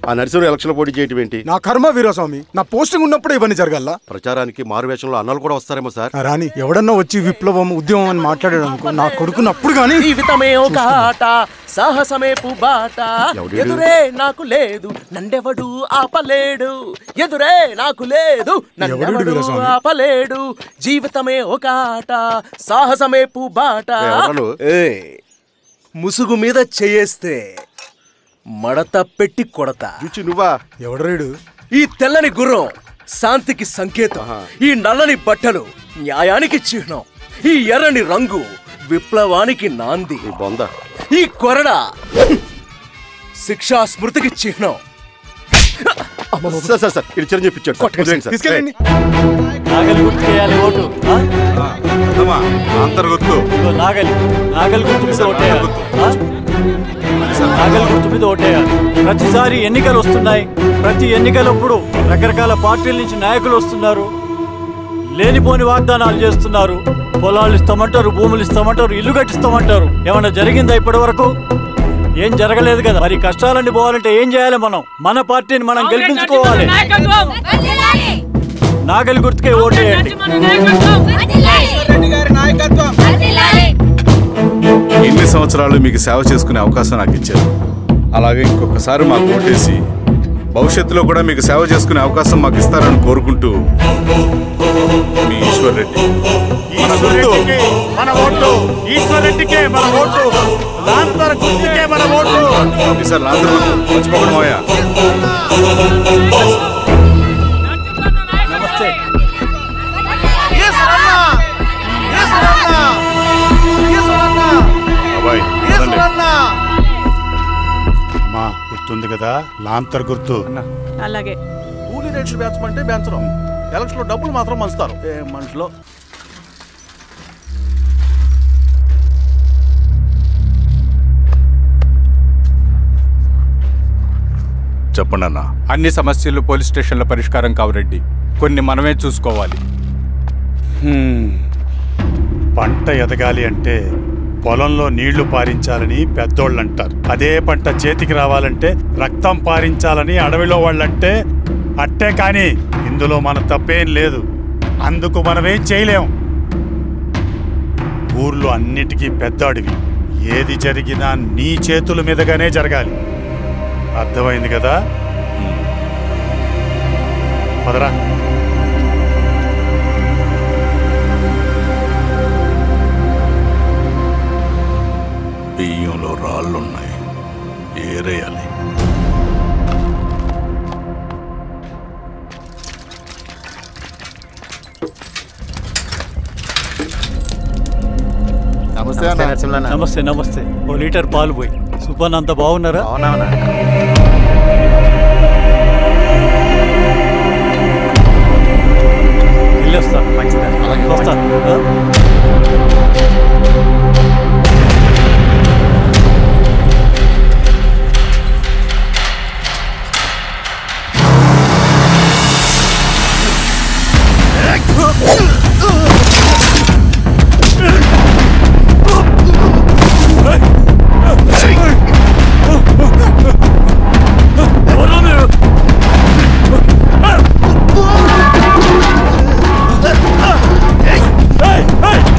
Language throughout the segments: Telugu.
ఆ నర్సరీ ఎలక్షన్ పోటీ చేయటం ఏంటి? నా కర్మ వీరస్వామి, నా పోస్టింగ్ ఉన్నప్పుడే ఇవన్నీ జరగాల. ప్రచారానికి మారువేషంలో అన్నలు కూడా వస్తారేమో సార్. రాని ఎవడన్నా వచ్చి విప్లవం ఉద్యమం అని మాట్లాడాడు అనుకో, నా కొడుకున్నప్పుడు గానీ జీవితమే ఒక ఆట, సాహసమే పుబాట, ఎదురే నాకు లేదు నన్నెవడు ఆపలేడు, ఎదురే నాకు లేదు నన్నెవడు ఆపలేడు, జీవితమే ఒక ఆట, సాహసమే పుబాట. ముసుగు మీద చేయేస్తే మడత పెట్టి కొడతా. నువ్వా? ఎవడరేడు? ఈ తెల్లని గుర్రం శాంతికి సంకేతం, ఈ నల్లని బట్టలు న్యాయానికి చిహ్నం, ఈ ఎర్రని రంగు విప్లవానికి నాంది, ఈ కొరడ శిక్షా స్మృతికి చిహ్నం. చిరంజీవి తీసుకెళ్ళండి. నాగలి గుర్తుకేయాలి ఓటు. నాగలి గుర్తు మీద ఓటేయాలి. నాగలి గుర్తు మీద ఓటేయాలి. ప్రతిసారి ఎన్నికలు వస్తున్నాయి. ప్రతి ఎన్నికలప్పుడు రకరకాల పార్టీల నుంచి నాయకులు వస్తున్నారు, లేనిపోని వాగ్దానాలు చేస్తున్నారు. పొలాలు ఇస్తామంటారు, భూములు ఇస్తామంటారు, ఇల్లు కట్టిస్తామంటారు. ఏమన్నా జరిగిందా ఇప్పటి వరకు? ఏం జరగలేదు కదా. మరి కష్టాలన్నీ పోవాలంటే ఏం చేయాలి? మనం మన పార్టీని మనం గెలిపించుకోవాలి. నాగలి గుర్తుకే ఓటేయండి. ఇన్ని సంవత్సరాలు మీకు సేవ చేసుకునే అవకాశం నాకు ఇచ్చారు. అలాగే ఇంకొకసారి మాకు ఓటేసి భవిష్యత్తులో కూడా మీకు సేవ చేసుకునే అవకాశం మాకు ఇస్తారని కోరుకుంటూ మీ ఈశ్వర్ రెడ్డి. సార్ మర్చిపోకుండా పోయా. నమస్తే. అమ్మా గుర్తుంది కదా, లాంతర్ గుర్తు. అలాగే కూలీ రేట్లు పెంచమంటే పెంచడం, ఎలక్షన్ లో డబ్బులు మాత్రం మంచుతారు. ఏ మనుషులో చెప్పండి అన్న. అన్ని సమస్యలు పోలీస్ స్టేషన్లో పరిష్కారం కావు రెడ్డి, కొన్ని మనమే చూసుకోవాలి. పంట ఎదగాలి అంటే పొలంలో నీళ్లు పారించాలని పెద్దోళ్ళు అంటారు. అదే పంట చేతికి రావాలంటే రక్తం పారించాలని అడవిలో వాళ్ళంటే అట్టే. కానీ ఇందులో మన తప్పేం లేదు. అందుకు మనమేం చేయలేం. ఊర్లో అన్నిటికీ పెద్ద అడవి. ఏది జరిగినా నీ చేతుల మీదగానే జరగాలి. అర్థమైంది కదా? పదరా. బియ్యంలో రాళ్ళున్నాయి, ఏరేయాలి. నమస్తే. నమస్తే. ఓ లీటర్ పాలు పోయి. సుబ్బన్ అంత బాగున్నారా? వెళ్ళొస్తా. వస్తా. Hey!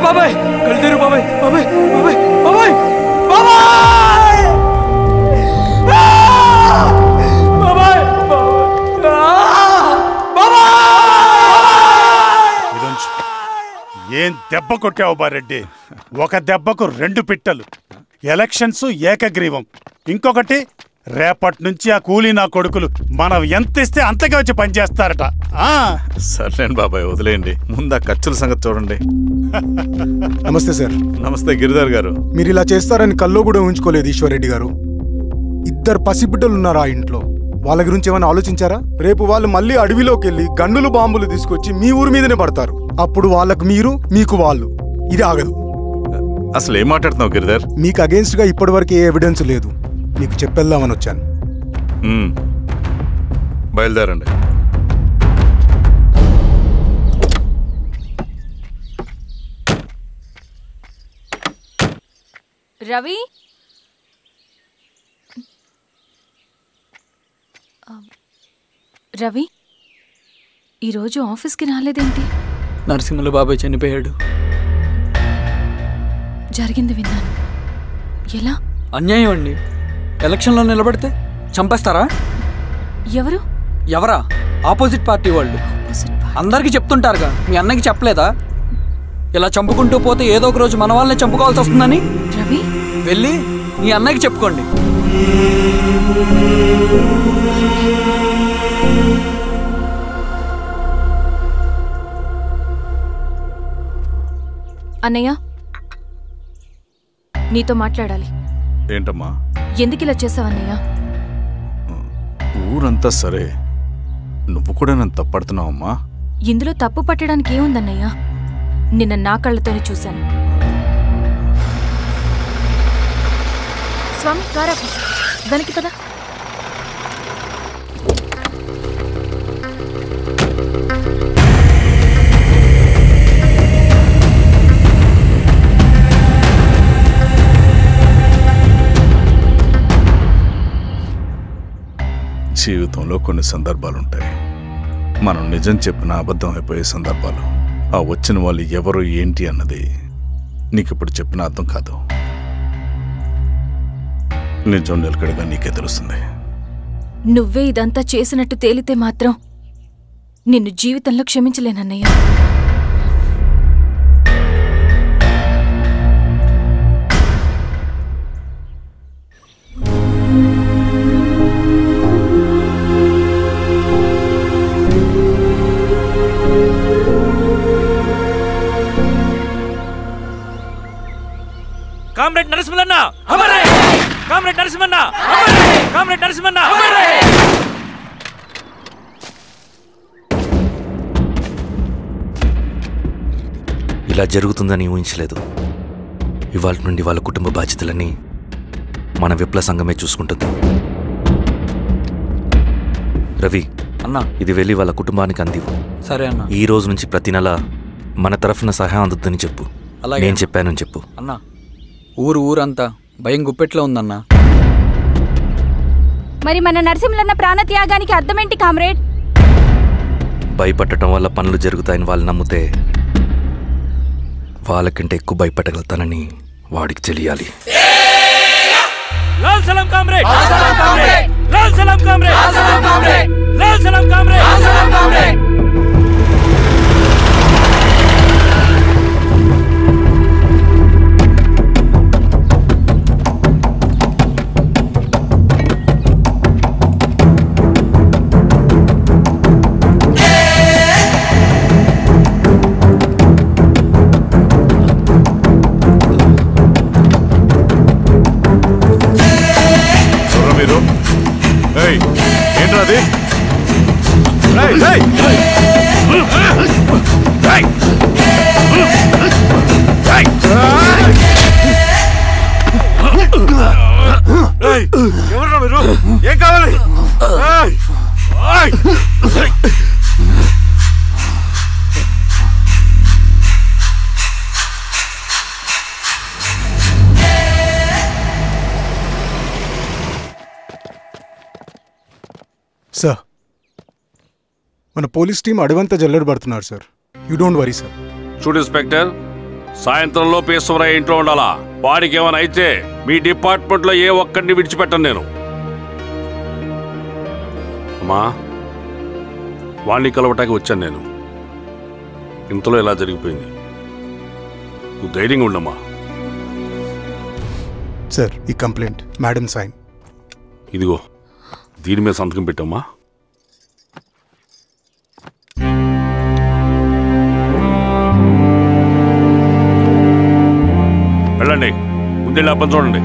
బాబాయ్ కళ్ళు బాబాయ్ బాబాయ్ బాబాయ్ బాబాయ్ బాబాయ్ బాబాయ్ ఏం దెబ్బ కొట్టావు బారెడ్డి? ఒక దెబ్బకు 2 పిట్టలు. ఎలక్షన్స్ ఏకగ్రీవం. ఇంకొకటి, రేపటి నుంచి ఆ కూలీ నా కొడుకులు మనం ఎంత ఇస్తే అంతగా వచ్చి పనిచేస్తారట. సర్లేండి బాబాయ్, వదిలేయండి. ముందు ఆ ఖర్చుల సంగతి చూడండి. నమస్తే సార్. నమస్తే గిరిధర్ గారు. మీరు ఇలా చేస్తారని కల్లో కూడా ఊహించుకోలేదు ఈశ్వర్రెడ్డి గారు. 2 పసిబిడ్డలు ఉన్నారు ఆ ఇంట్లో. వాళ్ళ గురించి ఏమైనా ఆలోచించారా? రేపు వాళ్ళు మళ్ళీ అడవిలోకి వెళ్ళి గన్నులు బాంబులు తీసుకొచ్చి మీ ఊరి మీదనే పడతారు. అప్పుడు వాళ్ళకు మీరు, మీకు వాళ్ళు. ఇది ఆగదు. అసలు ఏం మాట్లాడుతున్నావు గిరిధర్? మీకు అగేన్స్ట్ గా ఇప్పటివరకు ఏ ఎవిడెన్స్ లేదు. మీకు చెప్పేద్దామని వచ్చాను. బయలుదేరండి. రవి, రవి ఈరోజు ఆఫీస్కి రాలేదేంటి? నరసింహుల బాబాయ్ చనిపోయాడు. జరిగింది విన్నాను. ఎలా? అన్యాయం అండి. ఎలక్షన్లో నిలబడితే చంపేస్తారా? ఎవరు? ఎవరా? ఆపోజిట్ పార్టీ వాళ్ళు. అందరికీ చెప్తుంటారుగా, మీ అన్నకి చెప్పలేదా? ఇలా చంపుకుంటూ పోతే ఏదో ఒక రోజు మన వాళ్ళని చంపుకోవాల్సి వస్తుందని. రవి, వెళ్ళి మీ అన్నకి చెప్పుకోండి. అన్నయ్య, నీతో మాట్లాడాలి. ఏంటమ్మా? ఎందుకు ఇలా చేసావన్నయ్య? ఊరంతా సరే, నువ్వు కూడా నన్ను తప్పడుతున్నావమ్మా. ఇందులో తప్పు పట్టడానికి ఏముందన్నయ్య? నిన్న నా కళ్ళతోనే చూశాను. స్వామి, కారాపు దానికి కదా. జీవితంలో కొన్ని సందర్భాలుంటాయి. మనం నిజం చెప్పిన అబద్ధం అయిపోయే సందర్భాలు. ఆ వచ్చిన వాళ్ళు ఎవరు ఏంటి అన్నది నీకిప్పుడు చెప్పిన అర్థం కాదు. నిజం నిలకడగా నీకే తెలుస్తుంది. నువ్వే ఇదంతా చేసినట్టు తేలితే మాత్రం నిన్ను జీవితంలో క్షమించలేనన్నయ్య. Comrade Narasimhanna, comrade Narasimhanna, comrade Narasimhanna. ఇలా జరుగుతుందని ఊహించలేదు. ఇవాళ నుండి వాళ్ళ కుటుంబ బాధ్యతలన్నీ మన విప్లవ సంఘమే చూసుకుంటుంది. రవి అన్నా, ఇది వెళ్ళి వాళ్ళ కుటుంబానికి అందివు. సరే అన్న. ఈ రోజు నుంచి ప్రతి నెల మన తరఫున సహాయం అందుద్దని చెప్పు. నేను చెప్పానని చెప్పు. అన్నా, ఊరంతా భయం గుప్పెట్లో ఉందన్నా. మరి మన నరసింహులన్న ప్రాణత్యాగానికి అర్థమేంటి కామ్రేడ్? భయపడటం వల్ల పనులు జరుగుతాయని వాళ్ళు నమ్మితే వాళ్ళకంటే ఎక్కువ భయపడగలుగుతానని వాడికి తెలియాలి. లాల్ సలాం కామ్రేడ్, లాల్ సలాం కామ్రేడ్, లాల్ సలాం కామ్రేడ్, లాల్ సలాం కామ్రేడ్, లాల్ సలాం కామ్రేడ్, లాల్ సలాం కామ్రేడ్. ఎవరు మీరు? ఏం కావాలి? సార్, మన పోలీస్ టీం అడవంతా జల్లెడ పడుతున్నారు sir. You don't worry sir. చూడు ఇన్స్పెక్టర్, సాయంత్రంలో ఈశ్వరయ్య ఇంట్లో ఉండాలా. వాడికి ఏమైనా అయితే మీ డిపార్ట్మెంట్లో ఏ ఒక్కడిని విడిచిపెట్టను నేను. అమ్మా, వాణ్ణి కలవటానికి వచ్చాను నేను. ఇంతలో ఇలా జరిగిపోయింది. నువ్వు ధైర్యంగా ఉండమ్మా. సార్, ఈ కంప్లైంట్ మేడం సైన్. ఇదిగో, దీని మీద సంతకం పెట్టమ్మా. వెళ్ళండి, ముందెళ్ళి అబ్బని చూడండి.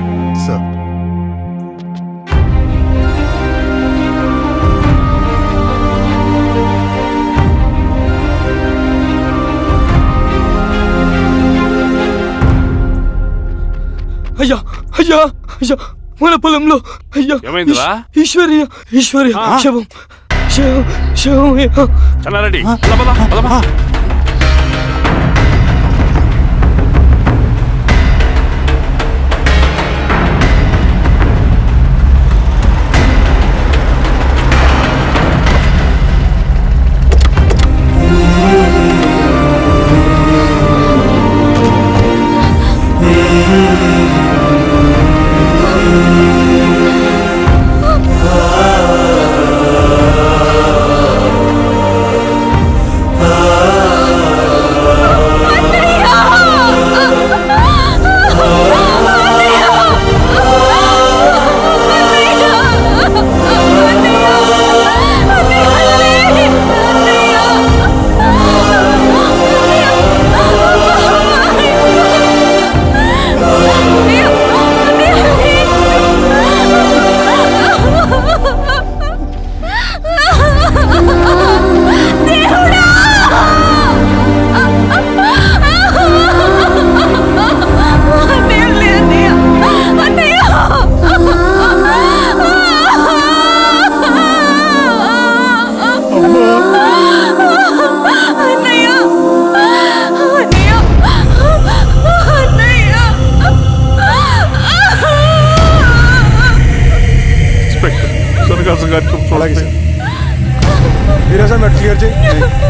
సార్. అయ్యా అయ్యా అయ్యా, మన పొలంలో అయ్యా. ఏమైందిరా? ఈశ్వర్య శవం శవం శవం. చల్లారెడ్డి,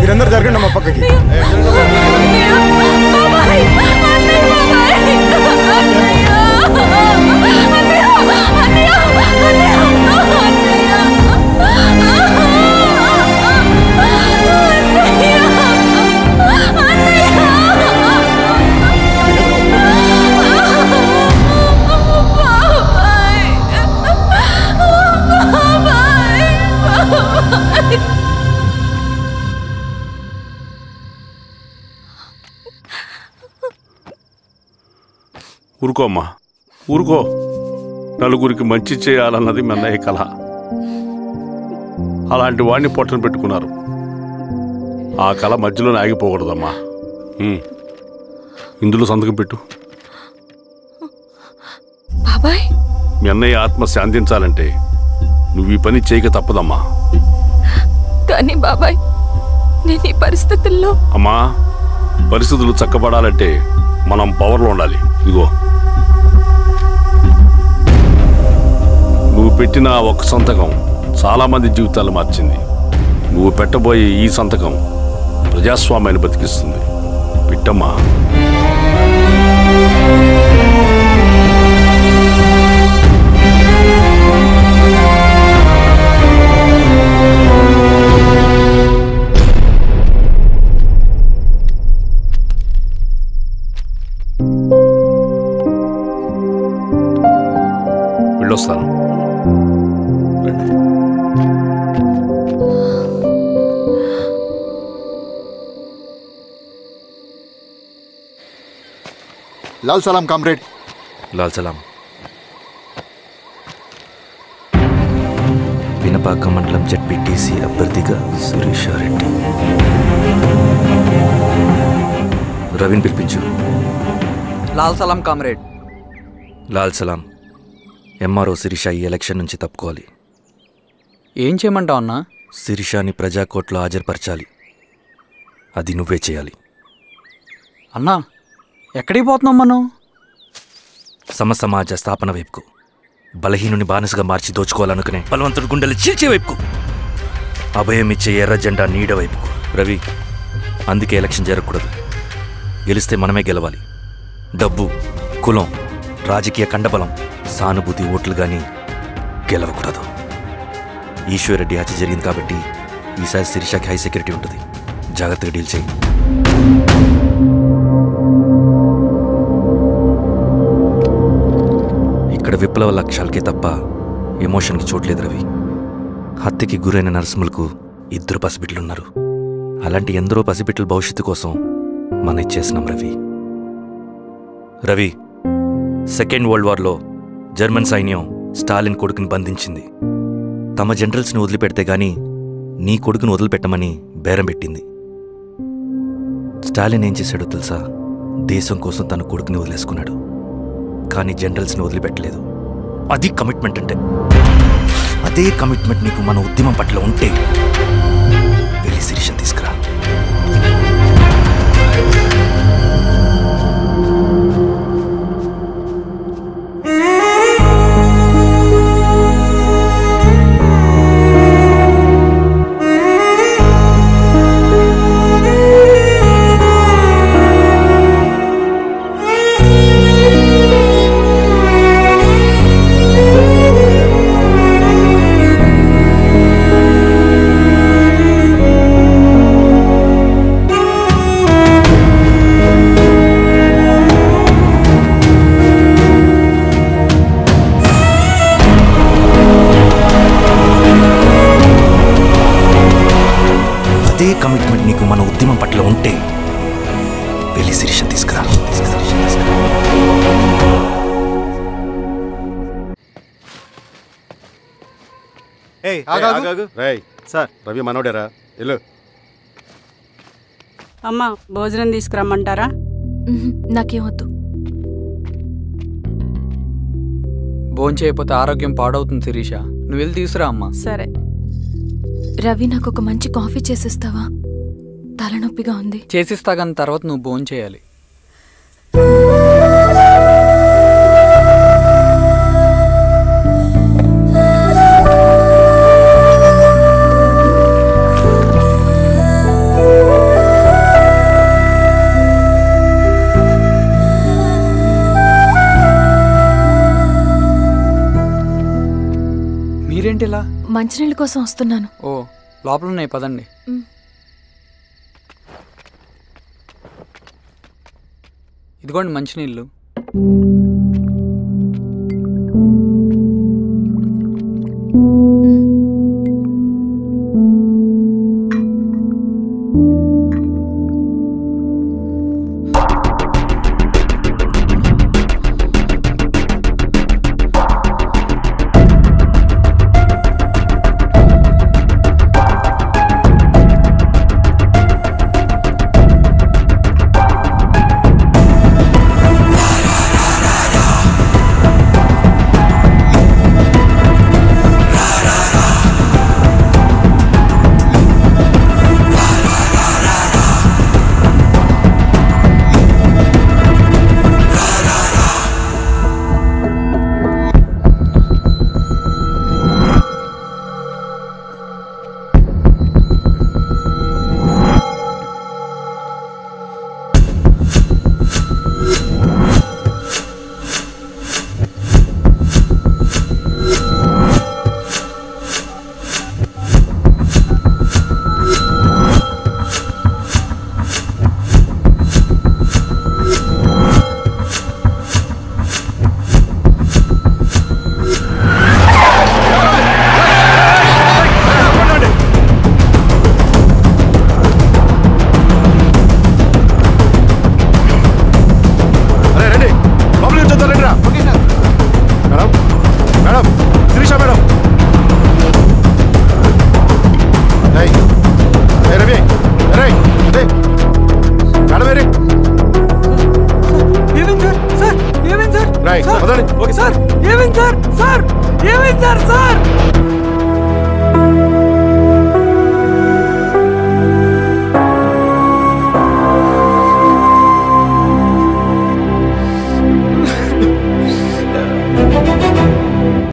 మీరందరూ జరగండి మా పక్కకి. ఊరుకో అమ్మా, ఊరుకో. నలుగురికి మంచి చేయాలన్నది మీ అన్నయ్య కళ. అలాంటి వాడిని పొట్టను పెట్టుకున్నారు. ఆ కళ మధ్యలోనే ఆగిపోకూడదమ్మా. ఇందులో సంతకం పెట్టు. బాబాయ్, మీ అన్నయ్య ఆత్మ శాంతించాలంటే నువ్వు ఈ పని చేయక తప్పదమ్మా. కానీ బాబాయ్, నేను ఈ పరిస్థితుల్లో. అమ్మా, పరిస్థితులు చక్కబడాలంటే మనం పవర్లో ఉండాలి. ఇదిగో, నువ్వు పెట్టిన ఒక సంతకం చాలా మంది జీవితాలు మార్చింది. నువ్వు పెట్టబోయే ఈ సంతకం ప్రజాస్వామ్యాన్ని బతికిస్తుంది. పెట్టమ్మా. వెళ్ళొస్తాను. లాల్ సలాం కామ్రేడ్. లాల్ సలాం. పినపాక మండలం జెడ్పీటీసీ అభ్యర్థిగా శిరీషారెడ్డి. రవిని పిలిపించు. లాల్ సలాం కామ్రేడ్. లాల్ సలాం. ఎంఆర్ఓ శిరీష ఈ ఎలక్షన్ నుంచి తప్పుకోవాలి. ఏం చేయమంటావు అన్నా? శిరీషాని ప్రజాకోర్టులో హాజరుపరచాలి. అది నువ్వే చేయాలి. అన్నా, ఎక్కడికి పోతున్నాం మనం? సమసమాజ స్థాపన వైపుకు. బలహీనుని బానిసగా మార్చి దోచుకోవాలనుకునే బలవంతుడి గుండెలు చీల్చే వైపుకు. అభయం ఇచ్చే ఎర్ర జెండా నీడ వైపుకు. రవి, అందుకే ఎలక్షన్ జరగకూడదు. గెలిస్తే మనమే గెలవాలి. డబ్బు, కులం, రాజకీయ కండబలం, సానుభూతి ఓట్లు గాని గెలవకూడదు. ఈశ్వర్రెడ్డి హత్య జరిగింది కాబట్టి ఈసారి శిరీషకి హై సెక్యూరిటీ ఉంటుంది. జాగ్రత్తగా డీల్ చేయి. ఇక్కడ విప్లవ లక్ష్యాలకే తప్ప ఎమోషన్కి చోట్లేదు రవి. హత్యకి గురైన నరసింహులకు 2 పసిబిడ్డలున్నారు. అలాంటి ఎందరో పసిబిడ్డల భవిష్యత్తు కోసం మనం ఇచ్చేసినాం రవి. రవి, సెకండ్ వరల్డ్ వార్లో జర్మన్ సైన్యం స్టాలిన్ కొడుకుని బంధించింది. తమ జనరల్స్ని వదిలిపెడితే గాని నీ కొడుకును వదిలిపెట్టమని బేరం పెట్టింది. స్టాలిన్ ఏం చేశాడో తెలుసా? దేశం కోసం తన కొడుకుని వదిలేసుకున్నాడు. కానీ జనరల్స్ని వదిలిపెట్టలేదు. అది కమిట్మెంట్ అంటే. అదే కమిట్మెంట్ నీకు మన ఉద్యమం పట్ల ఉంటే వెళ్ళి శిరీషను తీసుకురా. కమిట్మెంట్ నీకు మన ఉద్యమం పట్ల ఉంటే వెళ్ళి శిరీషను తీసుకురా. సార్, రవి మనోడేరా? వెళ్ళు. అమ్మా, భోజనం తీసుకురమ్మంటారా? నాకేమొద్దు. భోజనం చేయకపోతే ఆరోగ్యం పాడవుతుంది శిరీష. నువ్వు వెళ్ళి తీసుకురా అమ్మా. సరే. రవి, నాకు ఒక మంచి కాఫీ చేసిస్తావా? తలనొప్పిగా ఉంది. చేసిస్తా కానీ తర్వాత నువ్వు భోజనం చేయాలి. మీరేంటిలా? మంచినీళ్ళ కోసం వస్తున్నాను. ఓ, లోపల ఉన్నాయి, పదండి. ఇదిగోండి మంచినీళ్ళు.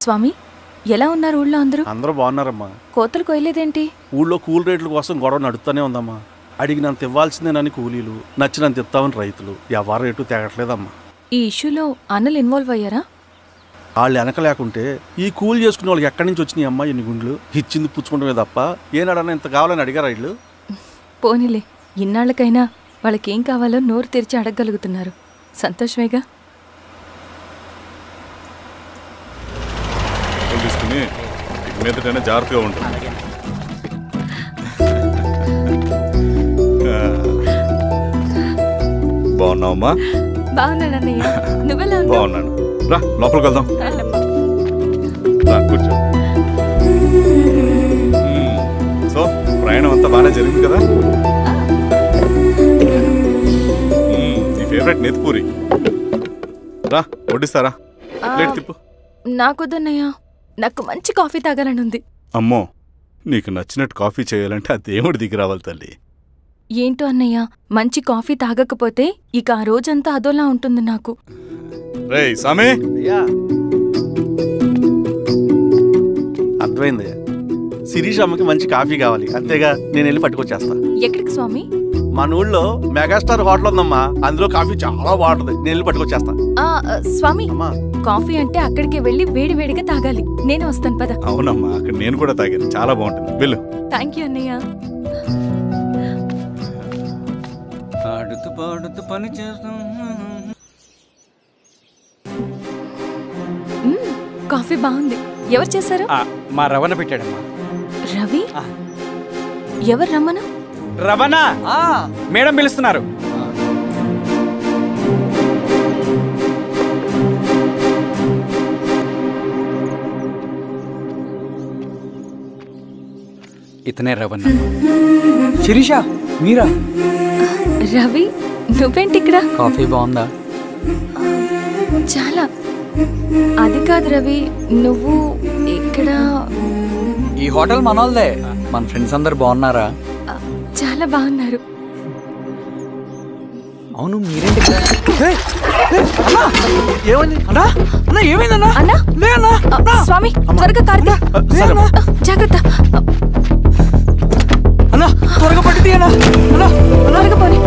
స్వామి, ఎలా ఉన్నారు ఊళ్ళో అందరూ? అందరూ బాగున్నారమ్మా. కోతలు కొయ్యలేదేంటి? ఊళ్ళో కూలి రేట్ల కోసం గొడవ నడుస్తూనే ఉందమ్మా. అడిగినంత ఇవ్వాల్సిందేనని కూలీలు, నచ్చినంత ఇస్తామని రైతులు. ఎవరు రేటు తేగట్లేదమ్మా. ఈ ఇష్యూలో అన్నలు ఇన్వాల్వ్ అయ్యారా? వాళ్ళు వెనక లేకుంటే ఈ కూల్ చేసుకునే వాళ్ళకి ఎక్కడి నుంచి వచ్చినాయి అమ్మా ఎన్ని గుండ్లు? ఇచ్చింది పుచ్చుకుంటమే తప్ప ఏనాడన్నా ఇంత కావాలని అడిగారా వీళ్ళు? పోనీలే, ఇన్నాళ్ళకైనా వాళ్ళకేం కావాలో నోరు తెరిచి అడగగలుగుతున్నారు. సంతోషమేగా. తీసుకుని మీదటైనా జాగ్రత్తగా ఉంటుంది. బాగున్నావమ్మా? బాగున్నానన్నయ్య, నువ్వెలా ఉన్నావు? బాగున్నాను. రా లోపలికి వెళ్దాం. రా కూర్చో. సో ప్రయాణం అంతా బాగానే జరిగింది కదా? నీ ఫేవరెట్ నెత్తిపూరి. రా వడ్డిస్తారా? ప్లేట్ తిప్పు. నాకొద్దన్నయ్య, నాకు మంచి కాఫీ తాగాలని ఉంది. అమ్మో, నీకు నచ్చినట్టు కాఫీ చేయాలంటే ఆ దేవుడి దిగి రావాలి తల్లి. ఏంటో అన్నయ్య, మంచి కాఫీ తాగకపోతే ఇక ఆ రోజంతా అదోలా ఉంటుంది నాకు. రేయ్ సామే, అర్థమైంది. శిరీష్ అమ్మకి మంచి కాఫీ కావాలి, అంతేగా నేను వెళ్ళి పట్టుకొచ్చేస్తా. ఎక్కడికి స్వామి? మన ఊళ్ళో మెగాస్టార్ హోటల్ ఉందమ్మా, అందులో కాఫీ చాలా బాగుంటుంది, నేను వెళ్ళి పట్టుకొచ్చేస్తా. స్వామి, కాఫీ అంటే అక్కడికి వెళ్ళి వేడి వేడిగా తాగాలి. నేను వస్తాను పద. అవునమ్మా, అక్కడ నేను కూడా తాగాను, చాలా బాగుంటుంది. వెళ్ళు. థ్యాంక్ యూ అన్నయ్య. ఆడుతూ పాడుతూ పని చేస్తాం. కాఫీ బాగుంది. ఎవరు చేశారు? మా రవణ పెట్టాడమ్మా. రవి? ఎవరు రమ్మను? రవణ మేడం పిలుస్తున్నారు. ఇతనే రవణ. శిరీష మీరా? రవి, నువ్వేంటి ఇక్కడ? కాఫీ బాగుందా? చాలా. అది కాదు రవి, నువ్వు ఇక్కడ? ఈ హోటల్ మనోల్దే. మన ఫ్రెండ్స్ అందరు బాగున్నారా? చాలా బాగున్నారు. అవును, మీరేంటి ఇక్కడ? ఏమైందన్నా? అన్నా, స్వామి త్వరగా కారుగా. జాగ్రత్త అన్నా, త్వరగా పట్టిది అన్నా. త్వరగా పోనీ.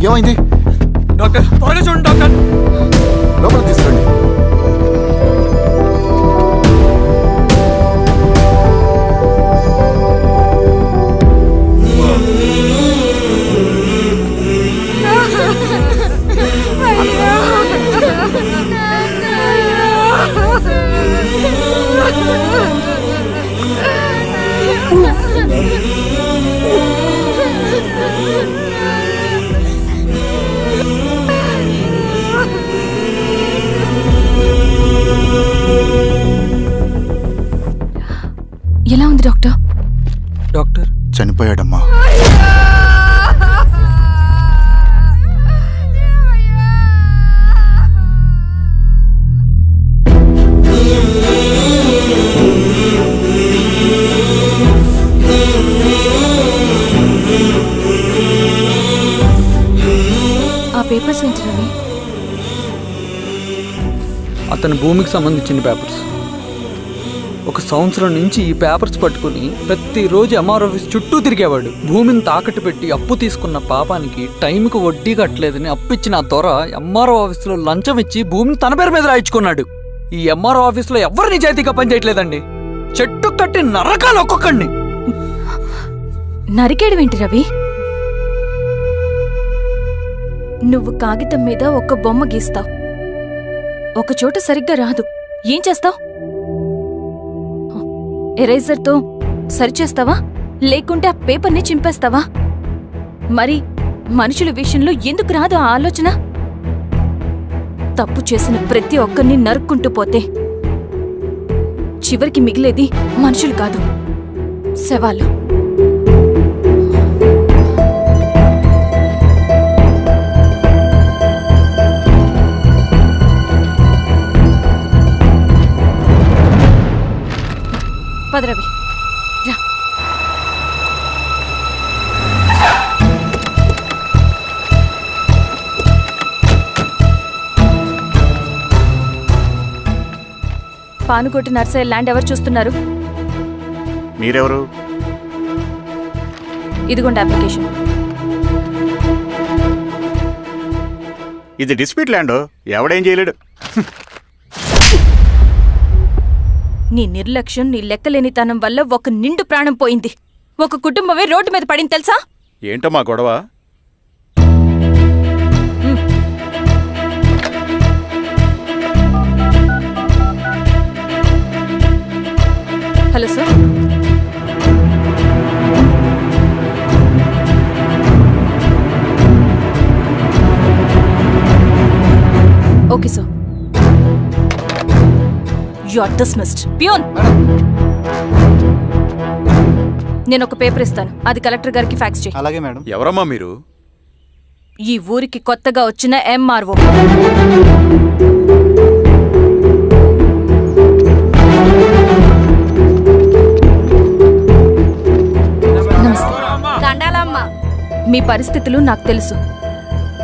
ఏమైంది డాక్టర్? త్వరగా చూడండి డాక్టర్. లోపల తీసుకురండి. ఎలా ఉంది డాక్టర్? డాక్టర్ చనిపోయాడమ్మా. ఆ పేపర్స్ ఏంటి రవి? అతని భూమికి సంబంధించిన పేపర్స్. ఒక సంవత్సరం నుంచి ఈ పేపర్స్ పట్టుకుని ప్రతిరోజు ఎంఆర్ ఆఫీస్ చుట్టూ తిరిగేవాడు. భూమిని తాకట్టు పెట్టి అప్పు తీసుకున్న పాపానికి టైంకి వడ్డీ కట్టలేదని అప్పిచ్చిన ఆ దొర ఎంఆర్ఓ ఆఫీస్లో లంచం ఇచ్చి భూమిని తన పేరు మీద రాయించుకున్నాడు. ఈ ఎంఆర్ఓ ఆఫీస్లో ఎవరు నిజాయితీగా పనిచేయట్లేదండి. చెట్టు కట్టి నరకాలు ఒక్కొక్కడిని. నరికేయడమేంటి రవి? నువ్వు కాగితం మీద ఒక బొమ్మ గీస్తావు, ఒక చోట సరిగ్గా రాదు, ఏం చేస్తావు? ఎరేజర్తో సరిచేస్తావా, లేకుంటే ఆ పేపర్ని చింపేస్తావా? మరి మనుషుల విషయంలో ఎందుకు రాదు ఆ ఆలోచన? తప్పు చేసిన ప్రతి ఒక్కరిని నరుక్కుంటూ పోతే చివరికి మిగిలేది మనుషులు కాదు, శవాలు. పదరవి రా. పానుకోటి నర్సయ్య ల్యాండ్ ఎవరు చూస్తున్నారు? మీరెవరు? ఇదిగోండి అప్లికేషన్. ఇది డిస్ప్యూట్ ల్యాండ్, ఎవడేం చేయలేడు. నీ నిర్లక్ష్యం, నీ లెక్కలేనితనం వల్ల ఒక నిండు ప్రాణం పోయింది. ఒక కుటుంబమే రోడ్డు మీద పడింది తెలుసా? ఏంటో మా గొడవ? Hello sir. Okay sir. You are dismissed. Peon, నేను ఒక పేపర్ ఇస్తాను, అది కలెక్టర్ గారికి ఫ్యాక్స్ చేయి. అలాగే మేడం. ఎవరమ్మా మీరు? ఈ ఊరికి కొత్తగా వచ్చిన ఎంఆర్ఓ. మీ పరిస్థితులు నాకు తెలుసు.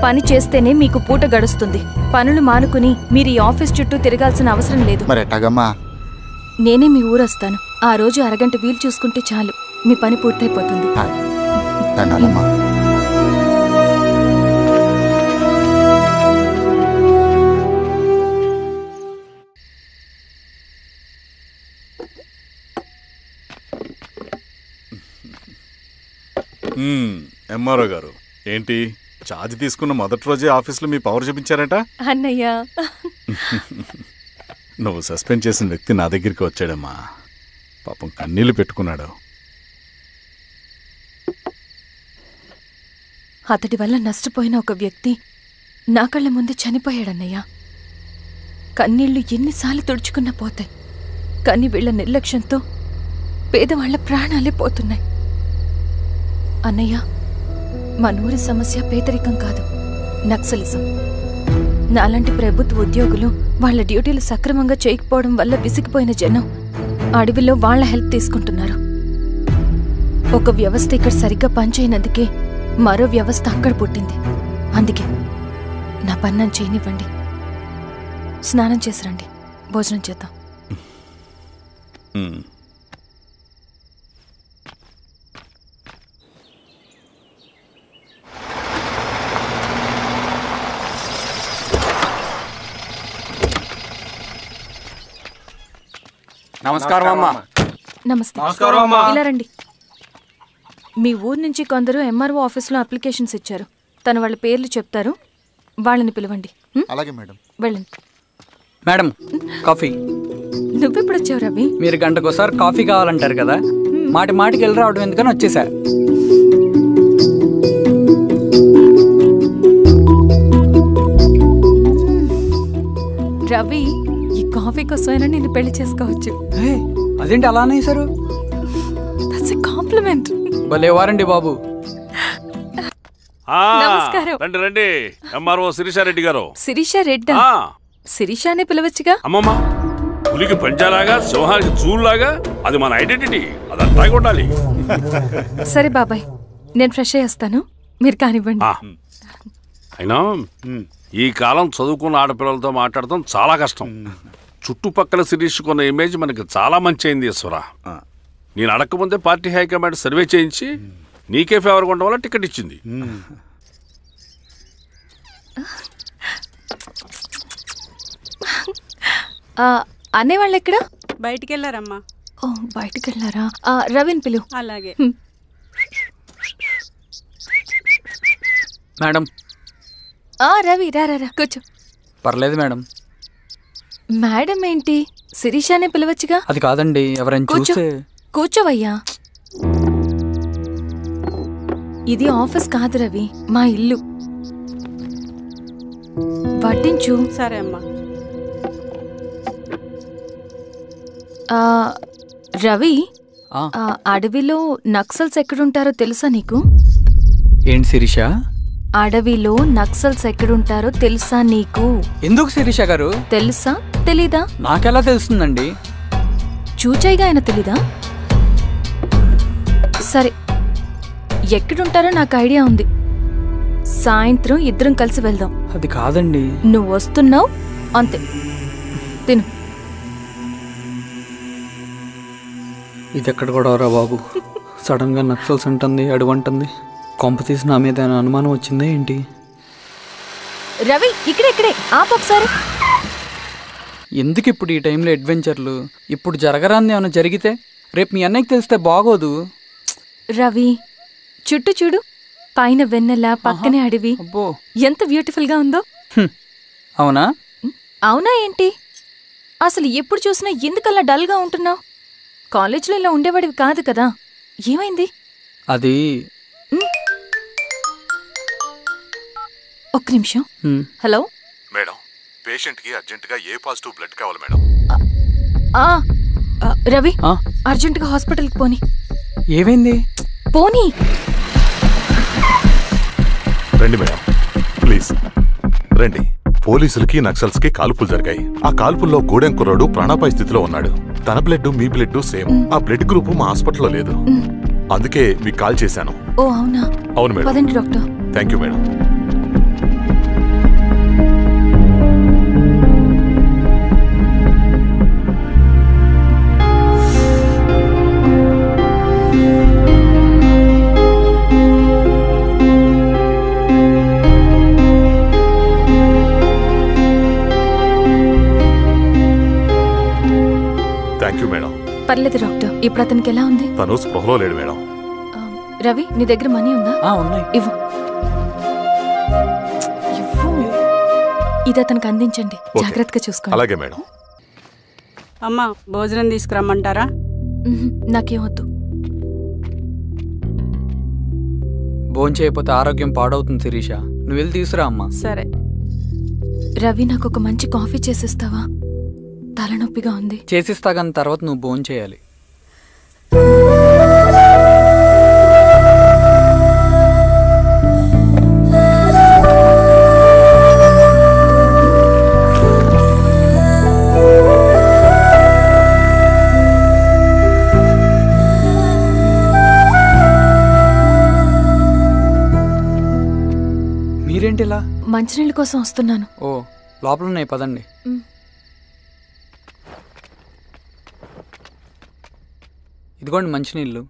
పని చేస్తేనే మీకు పూట గడుస్తుంది. పనులు మానుకుని మీరు ఈ ఆఫీస్ చుట్టూ తిరగాల్సిన అవసరం లేదు. నేనే మీ ఊరొస్తాను. ఆ రోజు అరగంట వీలు చూసుకుంటే చాలు, మీ పని పూర్తయిపోతుంది. ఎంఆర్ఓ గారు, ఏంటి ఛార్జ్ తీసుకున్న మొదటి రోజే ఆఫీస్లో మీ పవర్ చూపించారట? అన్నయ్య, నువ్వు సస్పెండ్ చేసిన వ్యక్తి నా దగ్గరికి వచ్చాడమ్మా. పాపం కన్నీళ్లు పెట్టుకున్నాడు. అతడి వల్ల నష్టపోయిన ఒక వ్యక్తి నా కళ్ళ ముందే చనిపోయాడన్నయ్య. కన్నీళ్లు ఎన్నిసార్లు తుడుచుకున్నా పోతాయి, కానీ వీళ్ల నిర్లక్ష్యంతో పేదవాళ్ల ప్రాణాలే పోతున్నాయి. అన్నయ్య, మా నూరి సమస్య పేదరికం కాదు, నక్సలిజం. నాలాంటి ప్రభుత్వ ఉద్యోగులు వాళ్ల డ్యూటీలు సక్రమంగా చేయకపోవడం వల్ల విసిగిపోయిన జనం అడవిలో వాళ్ల హెల్ప్ తీసుకుంటున్నారు. ఒక వ్యవస్థ ఇక్కడ సరిగ్గా పనిచేయనందుకే మరో వ్యవస్థ అక్కడ పుట్టింది. అందుకే నా పన్నం చేయనివ్వండి. స్నానం చేసి రండి, భోజనం చేద్దాం. నమస్కారం అమ్మా. నమస్తే. ఇలా రండి. మీ ఊరు నుంచి కొందరు ఎంఆర్ఓ ఆఫీస్లో అప్లికేషన్స్ ఇచ్చారు. తను వాళ్ళ పేర్లు చెప్తారు, వాళ్ళని పిలవండి. అలాగే మేడం. వెళ్ళండి. Madam, coffee. నువ్వెప్పుడు వచ్చావు రవి? మీరు గంటకోసారి కాఫీ కావాలంటారు కదా, మాటి మాటికి వెళ్ళి రావడం ఎందుకని వచ్చేసా. రవి, ఈ కాఫీ కోసమైనా నేను పెళ్లి చేసుకోవచ్చు. అదేంటి అలా అనేసారు? That's a compliment. భలే వారండి బాబు. నమస్కారం. రండి రండి. ఎంఆర్ఓ శిరీషారెడ్డి గారు. శిరీషారెడ్డి? శిరీషానే పిలవచ్చుగా. అమ్మమ్మ, పులికి పంచాలాగా సింహానికి చూలాగా అది మన ఐడెంటిటీ, అదంతా ఉండాలి. సరే బాబాయ్, నేను ఫ్రెష్ అయ్యేస్తాను, మీరు కానివ్వండి. అయినా ఈ కాలం చదువుకున్న ఆడపిల్లలతో మాట్లాడటం చాలా కష్టం. చుట్టుపక్కల శిరీష్ కొన్న ఇమేజ్ మనకి చాలా మంచి అయింది ఈశ్వరా. నేను అడగకముందే పార్టీ హైకమాండ్ సర్వే చేయించి నీకే ఫేవర్గా ఉండడం వల్ల టికెట్ ఇచ్చింది. అనేవాళ్ళు ఎక్కడ? బయటికి వెళ్ళారమ్మా. ఓ, బయటికి వెళ్ళారా? రవిని పిలు. అలాగే మేడం. రవి రా రా, కూర్చో. పర్లేదు మేడం. మేడం ఏంటి, శిరీషానే పిలవచ్చుగా. అది కాదండి, ఎవరైనా చూస్తే. కూర్చోవయ్యా. ఇది ఆఫీస్ కాదు రవి, మా ఇల్లు. వడ్డించు. సరే అమ్మా. రవి, అడవిలో నక్సల్స్ ఎక్కడుంటారో తెలుసా నీకు? ఏంటి శిరీష? అడవిలో నక్సల్స్ ఎక్కడుంటారో తెలుసా నీకు? ఎందుకు శిరీష గారు? తెలుసా తెలీదా? నాకెలా తెలుస్తుందండి? చూచాయిగా ఆయన తెలీదా? సరే, ఎక్కడుంటారో నాకు ఐడియా ఉంది. సాయంత్రం ఇద్దరం కలిసి వెళ్దాం. అది కాదండి. నువ్వు వస్తున్నావు అంతే. తిను. ఇది ఎక్కడ గొడవరా బాబు? సడన్గా నక్సల్స్ అంటుంది, అడువంటుంది. కొంప తీసి నా మీద ఏమైనా అనుమానం వచ్చిందే ఏంటి? రవి ఇక్కడే ఆపు ఒకసారి. ఎందుకు ఇప్పుడు ఈ టైంలో అడ్వెంచర్లు? ఇప్పుడు జరగరాంది ఏమైనా జరిగితే రేపు మీ అన్నయ్యకి తెలిస్తే బాగోదు. రవి చుట్టూ చూడు, పైన వెన్నెల, పక్కనే అడవి. ఎంత బ్యూటిఫుల్ గా ఉందో. అవునా? అవునా ఏంటి? అసలు ఎప్పుడు చూసినా ఎందుకలా డల్ గా ఉంటున్నావు? కాలేజ్లో ఇలా ఉండేవాడివి కాదు కదా, ఏమైంది? అది ఒక్క నిమిషం. హలో మేడం, పేషెంట్కి అర్జెంటుగా ఏ పాజిటివ్ బ్లడ్ కావాలి మేడం. రవి అర్జెంటుగా హాస్పిటల్కి పోని. ఏమైంది? పోనీ. రండి మేడం, ప్లీజ్ రండి. పోలీసులకి నక్సల్స్కి కాల్పులు జరిగాయి. ఆ కాల్పుల్లో గూడెం కుర్రాడు ప్రాణాపాయ స్థితిలో ఉన్నాడు. తన బ్లడ్ మీ బ్లడ్ సేమ్. ఆ బ్లడ్ గ్రూప్ మా హాస్పిటల్లో లేదు, అందుకే మీకు కాల్ చేశాను. ఓ అవునా? అవును మేడం. పదండి doctor. Thank you madam. Thank you madam. పర్లేదు డాక్టర్. ఇప్పుడు అతనికి ఎలా ఉంది? తను స్పృహలో లేడు మేడం. రవి నీ దగ్గర మనీ ఉందా? ఉన్నాయి. ఇవ్వు. ఇది అతనికి అందించండి, జాగ్రత్తగా చూసుకోండి. అలాగే మేడం. అమ్మా భోజనం తీసుకురమ్మంటారా? నాకేమొద్దు. భోంచేయకపోతే ఆరోగ్యం పాడవుతుంది శిరీష. నువ్వు వెళ్ళి తీసురా అమ్మా. సరే. రవి నాకు ఒక మంచి కాఫీ చేసిస్తావా? తలనొప్పిగా ఉంది. చేసిస్తా కానీ తర్వాత నువ్వు భోంచేయాలి. మీరేంటిలా? మంచినీళ్ళ కోసం వస్తున్నాను. ఓ లోపల ఉన్నాయి, పదండి. ఇదిగోండి మంచినీళ్ళు.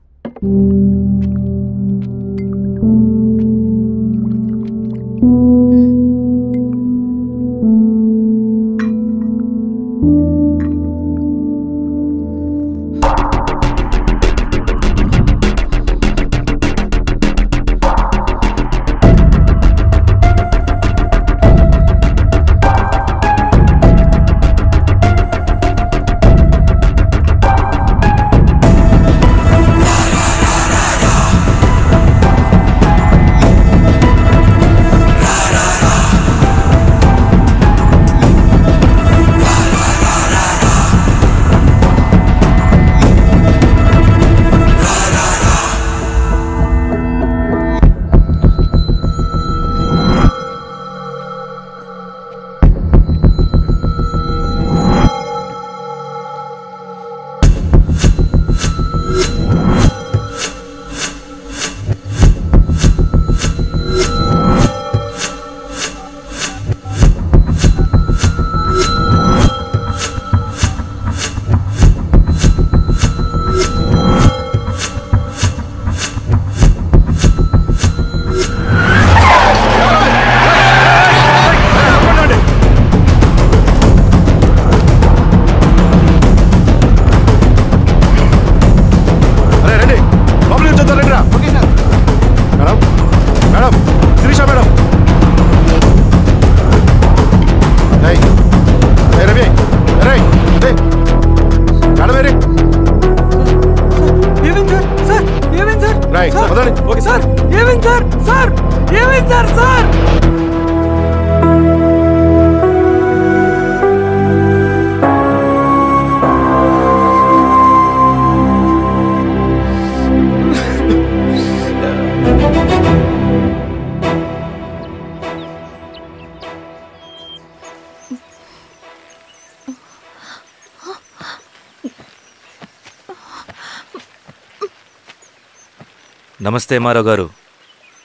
నమస్తే మారావు గారు.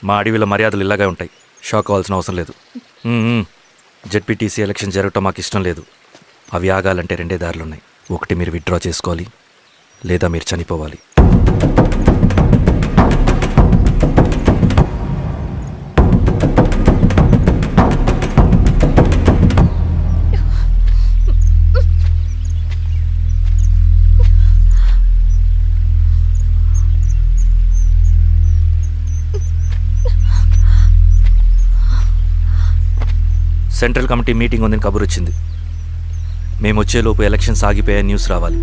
మా అడవిలో మర్యాదలు ఇలాగే ఉంటాయి, షాక్ అవ్వాల్సిన అవసరం లేదు. జెడ్పీటీసీ ఎలక్షన్ జరగటం మాకు ఇష్టం లేదు. అవి ఆగాలంటే రెండే దారులున్నాయి. ఒకటి మీరు విత్డ్రా చేసుకోవాలి, లేదా మీరు చనిపోవాలి. సెంట్రల్ కమిటీ మీటింగ్ ఉందని కబురు వచ్చింది. మేము వచ్చేలోపు ఎలక్షన్స్ ఆగిపోయే న్యూస్ రావాలి.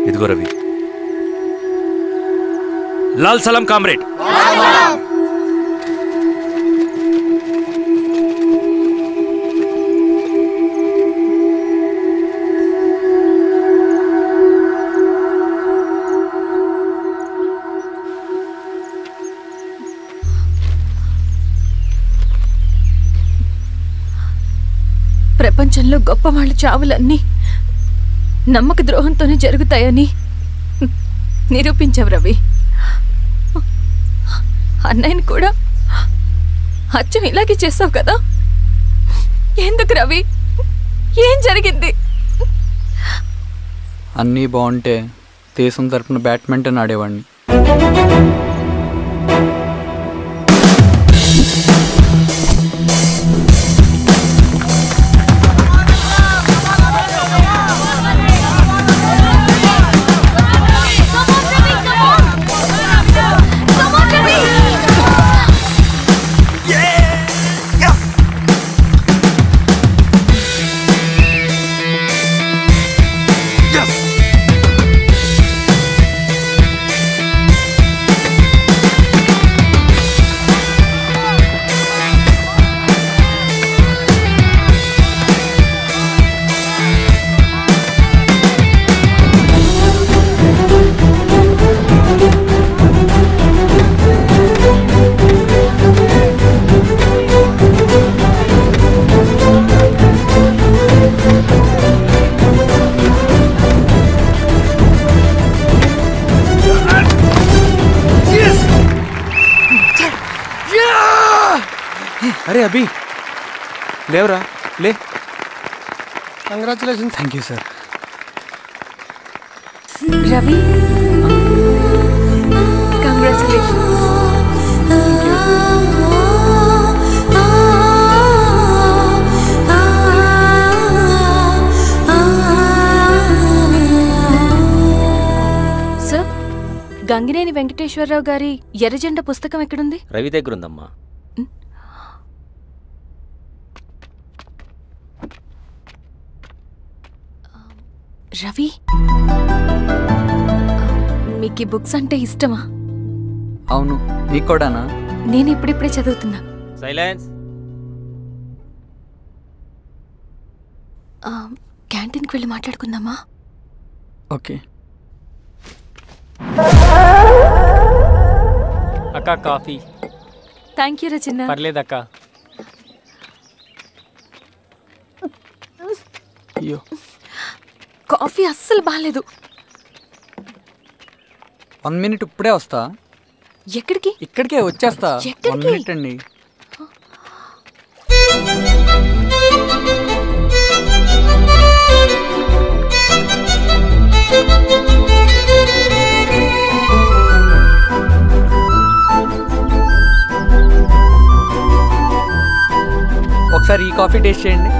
ఇదిగో రవి. లాల్ సలాం కామ్రేడ్. ప్రపంచంలో గొప్పవాళ్ళ చావులన్నీ నమ్మక ద్రోహంతోనే జరుగుతాయని నిరూపించావు రవి. అన్నయ్యని కూడా అచ్చం ఇలాగే చేస్తావు కదా? ఎందుకు రవి? ఏం జరిగింది? అన్నీ బాగుంటే దేశం తరపున బ్యాడ్మింటన్ ఆడేవాడిని. అరే అభి లేవరా, లే. Congratulation. Thank you sir. Ravi, congratulations. Sir, Gangineni Venkateswararao గారి ఎర్రజెండా పుస్తకం ఎక్కడుంది? రవి దగ్గర ఉందమ్మా. రవి, మీకు ఈ బుక్స్ అంటే ఇష్టమా? అవును, నీకు కూడానా? నేను ఇప్పుడిప్పుడే చదువుతున్నా. సైలెన్స్. క్యాంటీన్కి వెళ్ళి మాట్లాడుకుందామా? ఓకే. అక్క కాఫీ. థ్యాంక్ యూ రచన. పర్లేదక్క. అయ్యో, కాఫీ అస్సలు బాలేదు. 1 minute ఇప్పుడే వస్తా. ఎక్కడికి? ఇక్కడికే వచ్చేస్తా. 1 minute అండి. ఒకసారి ఈ కాఫీ టేస్ట్ చేయండి.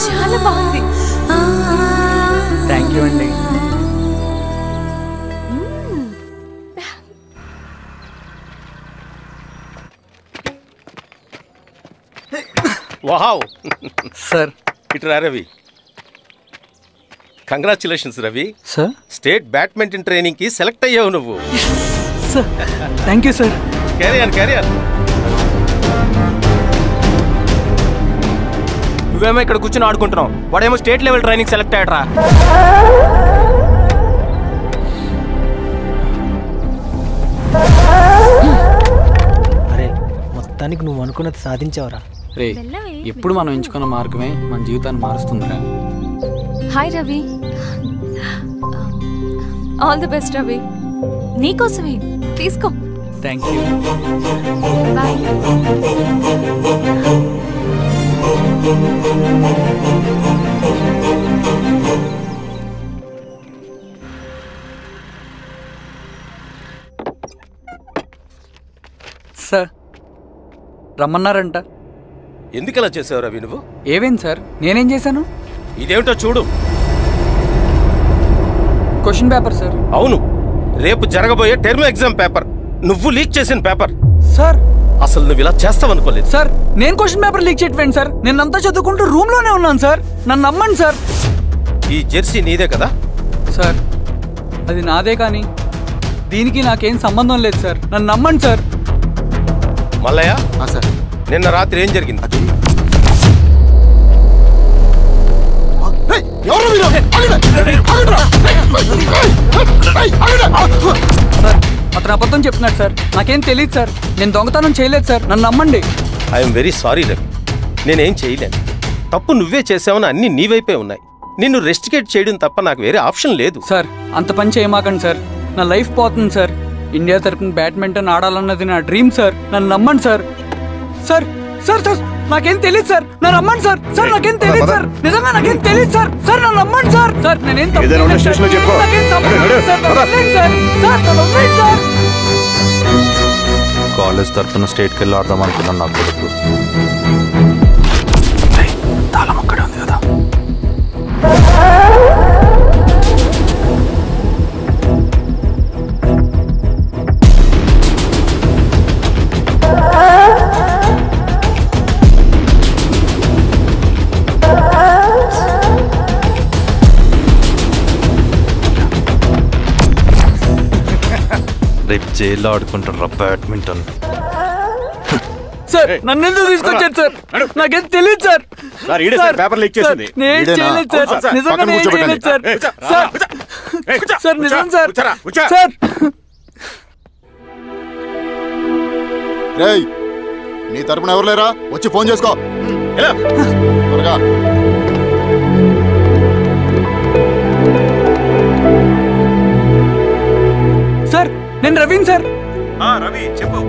చాలా బాగుంది. థ్యాంక్ యూ అండి. Wow sir. ఇట్రా Ravi. Congratulations Ravi. Sir, state badminton training కి సెలెక్ట్ అయ్యావు నువ్వు. Sir, thank you sir. Career. నువ్వేమో ఇక్కడ కూర్చొని ఆడుకుంటున్నావు, వాడేమో స్టేట్ లెవెల్ ట్రైనింగ్ సెలెక్ట్ అయ్యాడ్రా. అరే, మొత్తానికి నువ్వు అనుకున్నది సాధించావురా. రే ఎప్పుడు మనం ఎంచుకున్న మార్గమే మన జీవితాన్ని మారుస్తుందిరా. Hi Ravi. All the best Ravi. నీకోసమే తీసుకో. Thank you. బాయ్. సార్ రమ్మన్నారంట. ఎందుకలా చేసావు రవి నువ్వు? ఏవేంటి సార్, నేనేం చేశాను? ఇదేమిటో చూడు. Question paper sir. అవును, రేపు జరగబోయే టర్మ్ ఎగ్జామ్ పేపర్. నువ్వు లీక్ చేసిన పేపర్. సార్ అసలు నువ్వు ఇలా చేస్తావనుకోలేదు. సార్ నేను క్వశ్చన్ పేపర్ లీక్ చేయట్లేండి సార్. నేనంతా చదువుకుంటూ రూమ్ లోనే ఉన్నాను సార్. నన్ను నమ్మండి సార్. ఈ జెర్సీ నీదే కదా? సార్ అది నాదే, కానీ దీనికి నాకేం సంబంధం లేదు సార్. నన్ను నమ్మండి సార్. మల్లయ్య సార్, నిన్న రాత్రి ఏం జరిగింది? సార్ అతను అబద్ధం చెప్తున్నాడు సార్. నాకేం తెలియదు సార్. నేను దొంగతనం చేయలేదు సార్. నన్ను నమ్మండి. ఐఎమ్ వెరీ సారీ రవి, నేనేం చేయలేను. తప్పు నువ్వే చేసావని అన్ని నీ వైపే ఉన్నాయి. నిన్ను రెస్టికేట్ చేయడం తప్ప నాకు వేరే ఆప్షన్ లేదు. సార్ అంత పని చేయమాకండి సార్. నా లైఫ్ పోతుంది సార్. ఇండియా తరపున బ్యాడ్మింటన్ ఆడాలన్నది నా డ్రీమ్ సార్. నన్ను నమ్మండి సార్. సార్ సార్ సార్ నాకేం తెలియదు సార్. నన్ను నమ్మండి సార్. సార్ నాకేం తెలియదు సార్. నిజంగా నాకేం తెలియదు సార్. సార్ నన్ను నమ్మండి సార్. సార్ నేనేం తప్పు చేయలేదు సార్. నాకేం సంబంధం లేదు సార్. నన్ను వదిలేయండి సార్. సార్ నన్ను వదిలేయండి సార్. కాలేజ్ తరఫున స్టేట్కి వెళ్ళి ఆడదాం అనుకున్నాను. నా కొడుకు తాళం అక్కడే ఉంది కదా. రేపు జైల్లో ఆడుకుంటారా బ్యాడ్మింటన్? సార్ నన్ను ఎందుకు తీసుకొచ్చారు సార్? నాకేం తెలియదు సార్. పేపర్ లీక్ చేసింది. నేను చేయలేదు సార్. నిజంగా నేను చేయలేదు సార్. సార్ నిజం సార్. సార్ రేయ్, నీ తరపున ఎవరు లేరా? వచ్చి ఫోన్ చేసుకో త్వరగా. సార్ నేను రవీన్ సార్. రవి చెప్పు.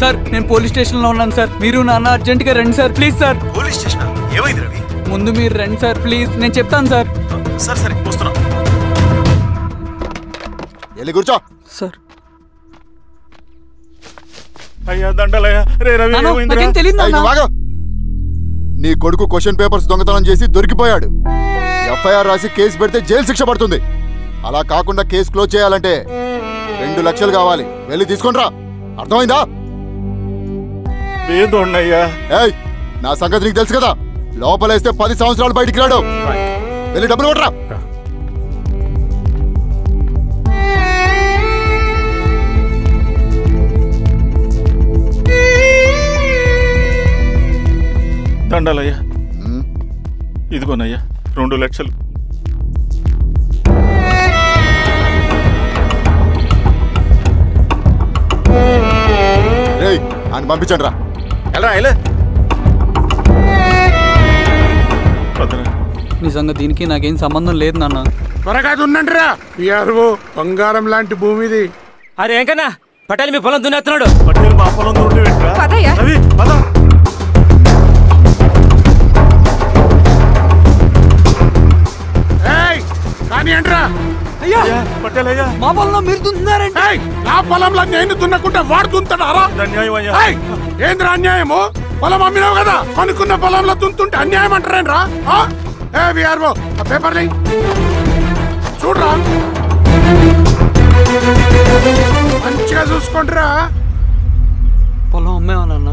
సార్ నేను పోలీస్ స్టేషన్ లో ఉన్నాను సార్. మీరు నాన్న అర్జెంట్ గా రండి sir. Please sir. Police station ఏమైంది రవి? ముందు మీరు రండి సార్ ప్లీజ్. నేను చెప్తాను సార్. సరే సరే వస్తున్నా. వెళ్ళి కూర్చో. సార్ అయ్యా దండలయ్య. రే రవి నాకేం తెలియదు. నీ కొడుకు క్వశ్చన్ పేపర్స్ దొంగతనం చేసి దొరికిపోయాడు. ఎఫ్ఐఆర్ రాసి కేసు పెడితే జైలు శిక్ష పడుతుంది. అలా కాకుండా కేసు క్లోజ్ చేయాలంటే 2 లక్షలు కావాలి. వెళ్ళి తీసుకుంట్రా. అర్థమైందా? ఏయ్, నా సంగతి నీకు తెలుసు కదా. లోపలేస్తే 10 సంవత్సరాలు బయటికి రాడు. వెళ్ళి డబ్బులు కొట్టరా. దండాలయ్యా. ఇదిగోనయ్యా 2 లక్షలు. రేయ్, ఆయన పంపించండి రా. నిజంగా దీనికి నాకేం సంబంధం లేదు నాన్న. త్వరగా దున్నండి రా. పిఆర్ఓ బంగారం లాంటి భూమిది. అరే ఏంకన్నా పటేల్ మీ పొలం దున్నేస్తున్నాడు. పటేల్ మా పొలం రవి కానీ ఏంట్రా? మా పొలంలో మీరు దున్నుతున్నారండి. నా పొలంలో నేను దున్నకుంటే వాడు దున్నుతాడా? ఏంద్రా అన్యాయము? పొలం అమ్మినావు కదా, కొనుక్కున్న పొలంలో దున్నుతుంటే అన్యాయం అంటారేంట్రా? విఆర్ఓ ఆ పేపర్లు చూడరా, మంచిగా చూసుకుంటారా. పొలం అమ్మేవా నాన్న?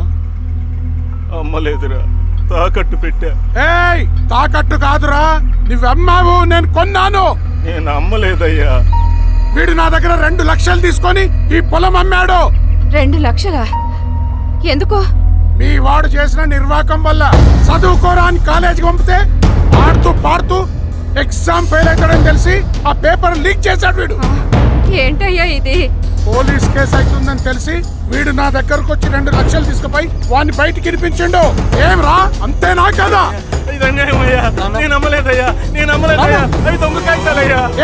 అమ్మలేదురా, తాకట్టు పెట్టా. ఏయ్, తాకట్టు కాదురా, నువ్వమ్మావు, నేను కొన్నాను. నేను అమ్మలేదయ్యా. వీడు నా దగ్గర 2 లక్షలు తీసుకొని ఈ పొలం అమ్మాడు. 2 లక్షలా? ఎందుకో? మీ వాడు చేసిన నిర్వాకం వల్ల చదువుకోరా అని కాలేజీకి పంపితే ఆడుతూ పాడుతూ ఎగ్జామ్ ఫెయిల్ అవుతాడని తెలిసి ఆ పేపర్ లీక్ చేశాడు వీడు. ఏంటయ్యా ఇది? పోలీస్ కేసు అవుతుందని తెలిసి వీడు నా దగ్గరకు వచ్చి 2 లక్షలు తీసుకుపోయి వాడిని బయటికి వినిపించిండు. ఏం రా, అంతేనా కదా?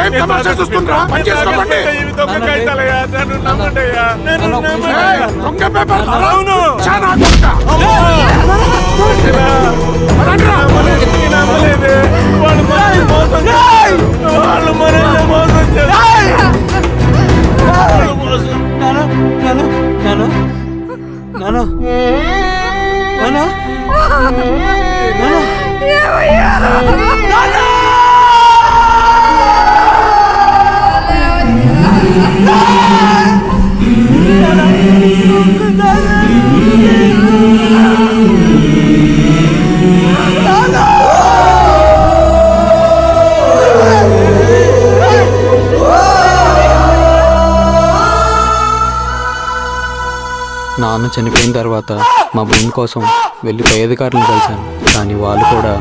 ఏం తమాషా చూస్తుండ్రా? పని చేసుకోకండి. దొంగ పేపర్ చాలా దొంగ. నాన్న చనిపోయిన తర్వాత మా భూమి కోసం వెళ్ళి పై అధికారులను కలిశాను, కానీ వాళ్ళు కూడా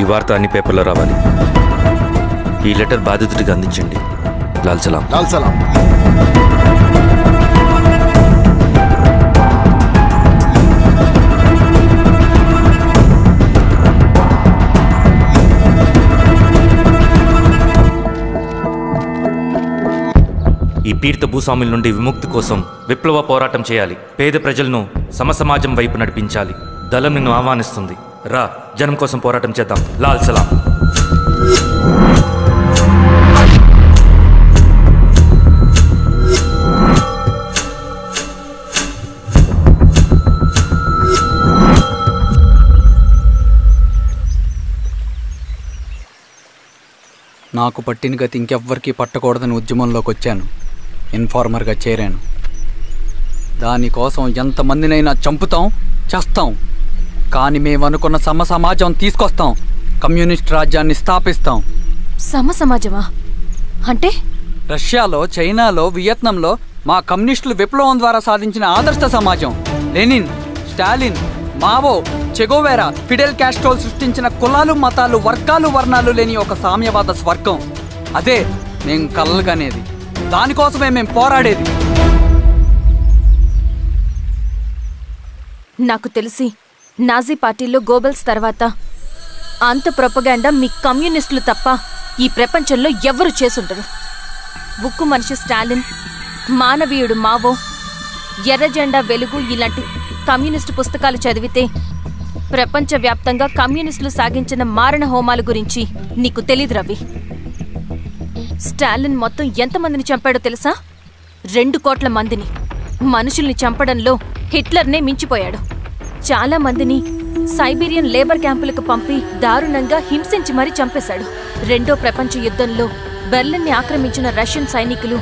ఈ వార్త అన్ని పేపర్లో రావాలి. ఈ లెటర్ బాధితుడికి అందించండి. లాల్ సలాం. లాల్ సలాం. ఈ పీడిత భూస్వాముల నుండి విముక్తి కోసం విప్లవ పోరాటం చేయాలి. పేద ప్రజలను సమసమాజం వైపు నడిపించాలి. దళం నిన్ను ఆహ్వానిస్తుంది. రా, జనం కోసం పోరాటం చేద్దాం. లాల్ సలాం. నాకు పట్టిన గతి ఇంకెవ్వరికీ పట్టకూడదని ఉద్యమంలోకి వచ్చాను. ఇన్ఫార్మర్గా చేరాను. దానికోసం ఎంతమందినైనా చంపుతాం, చేస్తాం. కానీ మేము అనుకున్న సమసమాజం తీసుకొస్తాం. కమ్యూనిస్ట్ రాజ్యాన్ని స్థాపిస్తాం. సమసమాజమా అంటే? రష్యాలో, చైనాలో, వియత్నంలో మా కమ్యూనిస్టులు విప్లవం ద్వారా సాధించిన ఆదర్శ సమాజం. Lenin, Stalin, Mao, Che Guevara, Fidel Castro సృష్టించిన కులాలు, మతాలు, వర్గాలు, వర్ణాలు లేని ఒక సామ్యవాద స్వర్గం. అదే మేము కలలుగనేది. దానికోసమే మేము పోరాడేది. నాకు తెలిసి నాజీ పార్టీలో గోబెల్స్ తర్వాత అంత ప్రొపగాండా మీ కమ్యూనిస్టులు తప్ప ఈ ప్రపంచంలో ఎవ్వరూ చేసుండరు. ఉక్కు మనిషి స్టాలిన్, మానవీయుడు మావో, ఎర్ర జెండా వెలుగు ఇలాంటి కమ్యూనిస్టు పుస్తకాలు చదివితే ప్రపంచవ్యాప్తంగా కమ్యూనిస్టులు సాగించిన మారణ హోమాల గురించి నీకు తెలీదు రవి. స్టాలిన్ మొత్తం ఎంతమందిని చంపాడో తెలుసా? 2 కోట్ల మందిని. మనుషుల్ని చంపడంలో హిట్లర్నే మించిపోయాడు. చాలా మందిని సైబీరియన్ లేబర్ క్యాంపులకు పంపి దారుణంగా హింసించి మరీ చంపేశాడు. 2వ ప్రపంచ యుద్ధంలో బెర్లిన్ని ఆక్రమించిన రష్యన్ సైనికులు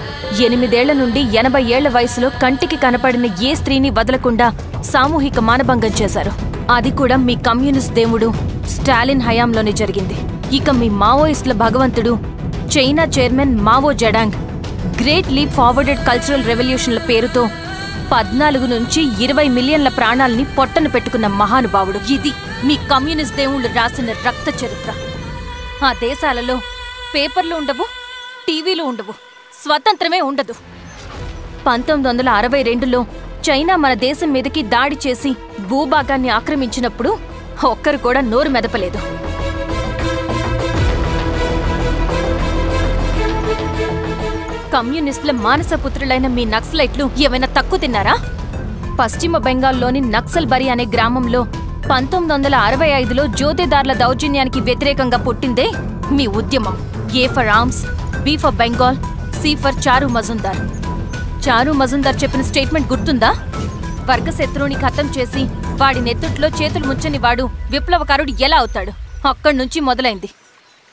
8 ఏళ్ల నుండి 80 ఏళ్ల వయసులో కంటికి కనపడిన ఏ స్త్రీని వదలకుండా సామూహిక మానభంగం చేశారు. అది కూడా మీ కమ్యూనిస్ట్ దేవుడు స్టాలిన్ హయాంలోనే జరిగింది. ఇక మీ మావోయిస్టుల భగవంతుడు China chairman Mao Zedong great leap forwarded cultural రెవల్యూషన్ల పేరుతో 14 నుంచి 20 మిలియన్ల ప్రాణాలని పొట్టన పెట్టుకున్న మహానుభావుడు. ఇది మీ కమ్యూనిస్ట్ దేవుళ్ళు రాసిన రక్త చరిత్ర. ఆ దేశాలలో పేపర్లు ఉండవు, టీవీలు ఉండవు, స్వతంత్రమే ఉండదు. 1962లో చైనా మన దేశం మీదకి దాడి చేసి భూభాగాన్ని ఆక్రమించినప్పుడు ఒక్కరు కూడా నోరు మెదపలేదు. కమ్యూనిస్టుల మానసపుత్రులైన మీ నక్సలైట్లు ఏమైనా తక్కువ తిన్నారా? పశ్చిమ బెంగాల్లోని నక్సల్బరి అనే గ్రామంలో 1965లో జోతేదార్ల దౌర్జన్యానికి వ్యతిరేకంగా పుట్టిందే మీ ఉద్యమం. A for arms, B for Bengal, C for Charu Majumdar. చారు మజుందార్ చెప్పిన స్టేట్మెంట్ గుర్తుందా? వర్గశత్రువుని ఖతం చేసి వాడి నెత్తుట్లో చేతులు ముంచని వాడు విప్లవకారుడు ఎలా అవుతాడు? అక్కడి నుంచి మొదలైంది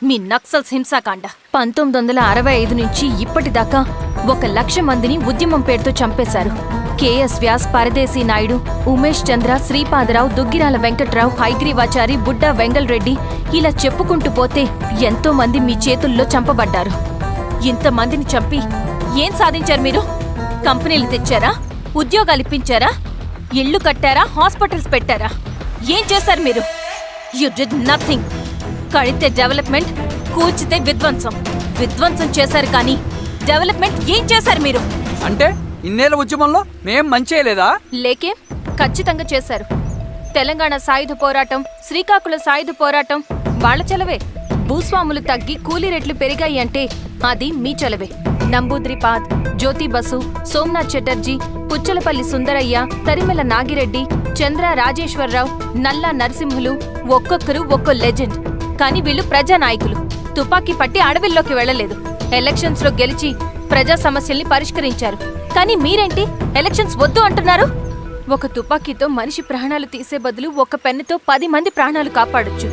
మీ నక్సల్స్ హింసాకాండ. 1965 నుంచి ఇప్పటిదాకా 1,00,000 మందిని ఉద్యమం పేరుతో చంపేశారు. కేఎస్ వ్యాస్, పరదేశీ నాయుడు, ఉమేష్ చంద్ర, శ్రీపాదరావు, దుగ్గిరాల వెంకట్రావు, హైగ్రీవాచారి, బుడ్డా వెంగల్ రెడ్డి, ఇలా చెప్పుకుంటూ పోతే ఎంతో మంది మీ చేతుల్లో చంపబడ్డారు. ఇంతమందిని చంపి ఏం సాధించారు మీరు? కంపెనీలు తెచ్చారా? ఉద్యోగాలు ఇప్పించారా? ఇళ్లు కట్టారా? హాస్పిటల్స్ పెట్టారా? ఏం చేశారు మీరు? You did nothing. కడితే డెవలప్మెంట్, కూల్చితే విధ్వంసం. విధ్వంసం చేశారు కానీ డెవలప్మెంట్ ఏం చేశారు మీరు? అంటే ఇన్నేళ్ల ఉద్యమంలో మేం మంచి చేయలేదా? లేకే, ఖచ్చితంగా చేశారు. తెలంగాణ సాయుధ పోరాటం, శ్రీకాకుళం సాయుధ పోరాటం వాళ్ల చలవే. భూస్వాములు తగ్గి కూలీ రేట్లు పెరిగాయి అంటే అది మీ చలవే. నంబూద్రిపాద్, జ్యోతి బసు, సోమనాథ్ చటర్జీ, పుచ్చలపల్లి సుందరయ్య, తరిమెల నాగిరెడ్డి, చంద్ర రాజేశ్వరరావు, నల్లా నరసింహులు ఒక్కొక్కరు ఒక్కో లెజెండ్. కానీ వీళ్ళు ప్రజానాయకులు. తుపాకీ పట్టి అడవిల్లోకి వెళ్లలేదు. ఎలక్షన్స్ లో గెలిచి ప్రజా సమస్యల్ని పరిష్కరించారు. కానీ మీరేంటి ఎలక్షన్స్ వద్దు అంటున్నారు? ఒక తుపాకీతో మనిషి ప్రాణాలు తీసే బదులు ఒక పెన్నుతో 10 మంది ప్రాణాలు కాపాడొచ్చు.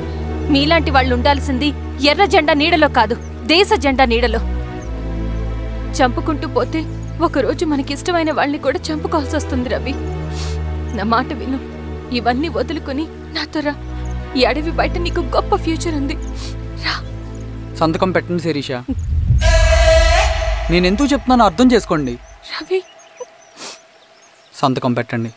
మీలాంటి వాళ్ళు ఉండాల్సింది ఎర్ర జెండా నీడలో కాదు, దేశ జెండా నీడలో. చంపుకుంటూ పోతే ఒకరోజు మనకిష్టమైన వాళ్ళని కూడా చంపుకోవాల్సి వస్తుంది రవి. నా మాట విను. ఇవన్నీ వదులుకుని నాతో రా. ఈ అడవి బయట నీకు గొప్ప ఫ్యూచర్ ఉంది. రా. సంతకం పెట్టండి శిరీష. నేనెందుకు చెప్తున్నానో అర్థం చేసుకోండి. రవి, సంతకం పెట్టండి.